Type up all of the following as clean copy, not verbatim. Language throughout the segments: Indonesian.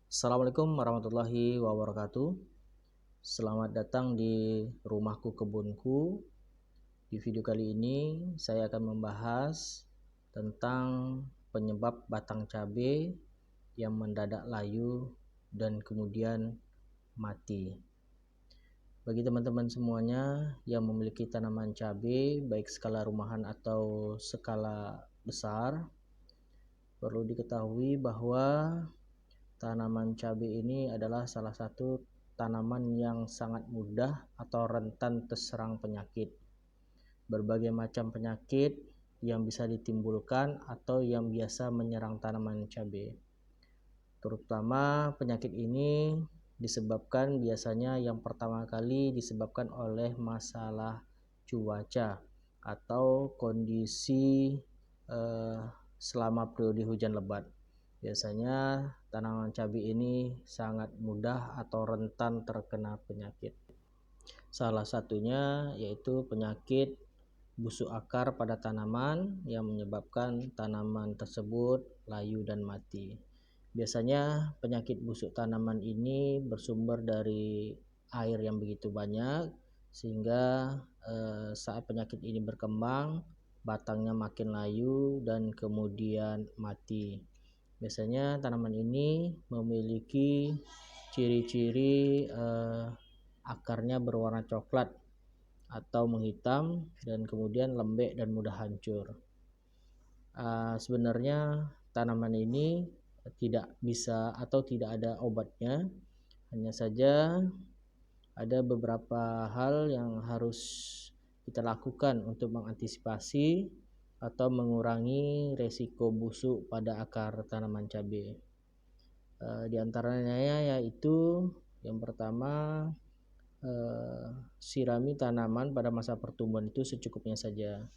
Assalamualaikum warahmatullahi wabarakatuh. Selamat datang di rumahku kebunku. Di video kali ini saya akan membahas tentang penyebab batang cabai yang mendadak layu dan kemudian mati. Bagi teman-teman semuanya yang memiliki tanaman cabai baik skala rumahan atau skala besar, perlu diketahui bahwa tanaman cabai ini adalah salah satu tanaman yang sangat mudah atau rentan terserang penyakit. Berbagai macam penyakit yang bisa ditimbulkan atau yang biasa menyerang tanaman cabai. Terutama penyakit ini disebabkan biasanya yang pertama kali disebabkan oleh masalah cuaca atau kondisi selama periode hujan lebat. Biasanya tanaman cabai ini sangat mudah atau rentan terkena penyakit. Salah satunya yaitu penyakit busuk akar pada tanaman yang menyebabkan tanaman tersebut layu dan mati. Biasanya penyakit busuk tanaman ini bersumber dari air yang begitu banyak sehingga saat penyakit ini berkembang, batangnya makin layu dan kemudian mati. Biasanya tanaman ini memiliki ciri-ciri akarnya berwarna coklat atau menghitam dan kemudian lembek dan mudah hancur. Sebenarnya tanaman ini tidak bisa atau tidak ada obatnya, hanya saja ada beberapa hal yang harus kita lakukan untuk mengantisipasi atau mengurangi resiko busuk pada akar tanaman cabai. Di antaranya yaitu yang pertama, sirami tanaman pada masa pertumbuhan itu secukupnya saja.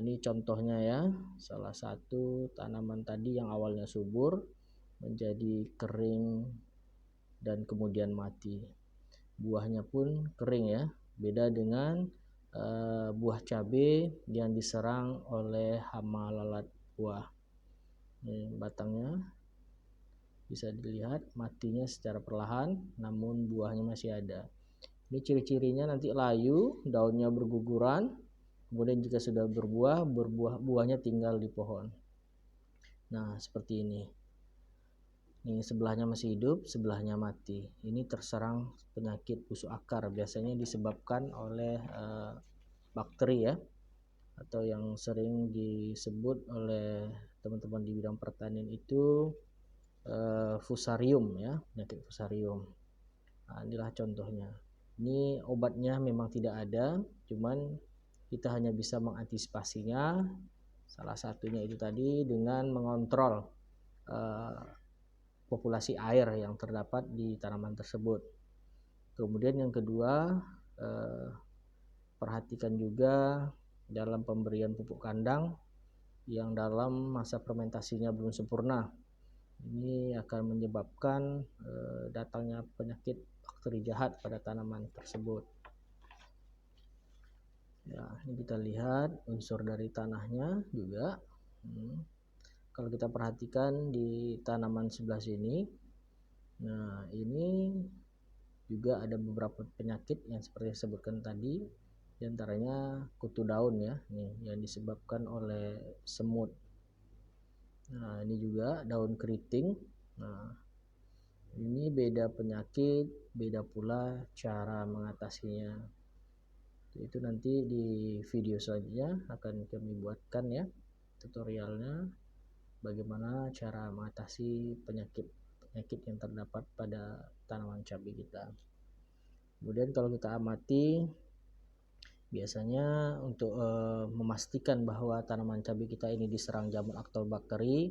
Ini contohnya ya, salah satu tanaman tadi yang awalnya subur menjadi kering dan kemudian mati. Buahnya pun kering ya, beda dengan buah cabai yang diserang oleh hama lalat buah. Ini batangnya bisa dilihat matinya secara perlahan, namun buahnya masih ada. Ini ciri-cirinya nanti layu, daunnya berguguran, kemudian jika sudah berbuah, buahnya tinggal di pohon. Nah, seperti ini. Ini sebelahnya masih hidup, sebelahnya mati. Ini terserang penyakit busuk akar, biasanya disebabkan oleh bakteri ya, atau yang sering disebut oleh teman-teman di bidang pertanian itu fusarium ya, penyakit fusarium. Nah, inilah contohnya. Ini obatnya memang tidak ada, cuman kita hanya bisa mengantisipasinya. Salah satunya itu tadi dengan mengontrol populasi air yang terdapat di tanaman tersebut. Kemudian yang kedua, perhatikan juga dalam pemberian pupuk kandang yang dalam masa fermentasinya belum sempurna. Ini akan menyebabkan datangnya penyakit bakteri jahat pada tanaman tersebut. Ya, ini kita lihat unsur dari tanahnya juga. Kalau kita perhatikan di tanaman sebelah sini, nah ini juga ada beberapa penyakit yang seperti disebutkan tadi, diantaranya kutu daun ya, nih yang disebabkan oleh semut. Nah, ini juga daun keriting. Nah, ini beda penyakit, beda pula cara mengatasinya. Itu nanti di video selanjutnya akan kami buatkan ya tutorialnya, bagaimana cara mengatasi penyakit yang terdapat pada tanaman cabai kita. Kemudian kalau kita amati, biasanya untuk memastikan bahwa tanaman cabai kita ini diserang jamur atau bakteri,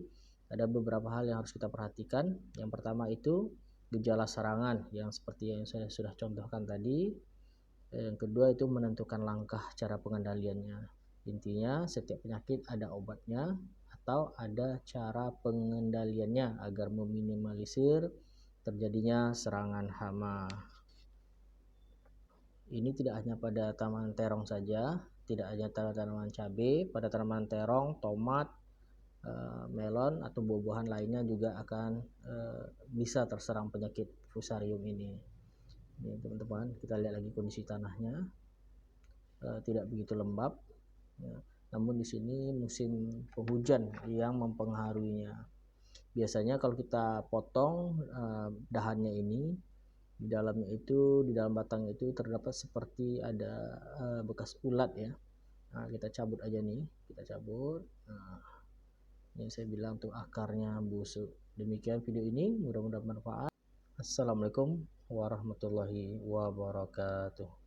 ada beberapa hal yang harus kita perhatikan. Yang pertama itu gejala serangan yang seperti yang saya sudah contohkan tadi. Yang kedua itu menentukan langkah cara pengendaliannya. Intinya setiap penyakit ada obatnya atau ada cara pengendaliannya agar meminimalisir terjadinya serangan hama. Ini tidak hanya pada tanaman terong saja, tidak hanya pada tanaman cabai, pada tanaman terong, tomat, melon atau buah-buahan lainnya juga akan bisa terserang penyakit fusarium ini. Ini teman-teman, kita lihat lagi kondisi tanahnya, tidak begitu lembab ya. Namun di sini musim penghujan yang mempengaruhinya. Biasanya kalau kita potong dahannya ini, di dalamnya itu, di dalam batangnya itu terdapat seperti ada bekas ulat ya. Nah, kita cabut aja nih, kita cabut. Nah, ini saya bilang tuh akarnya busuk. Demikian video ini, mudah-mudahan bermanfaat. Assalamualaikum warahmatullahi wabarakatuh.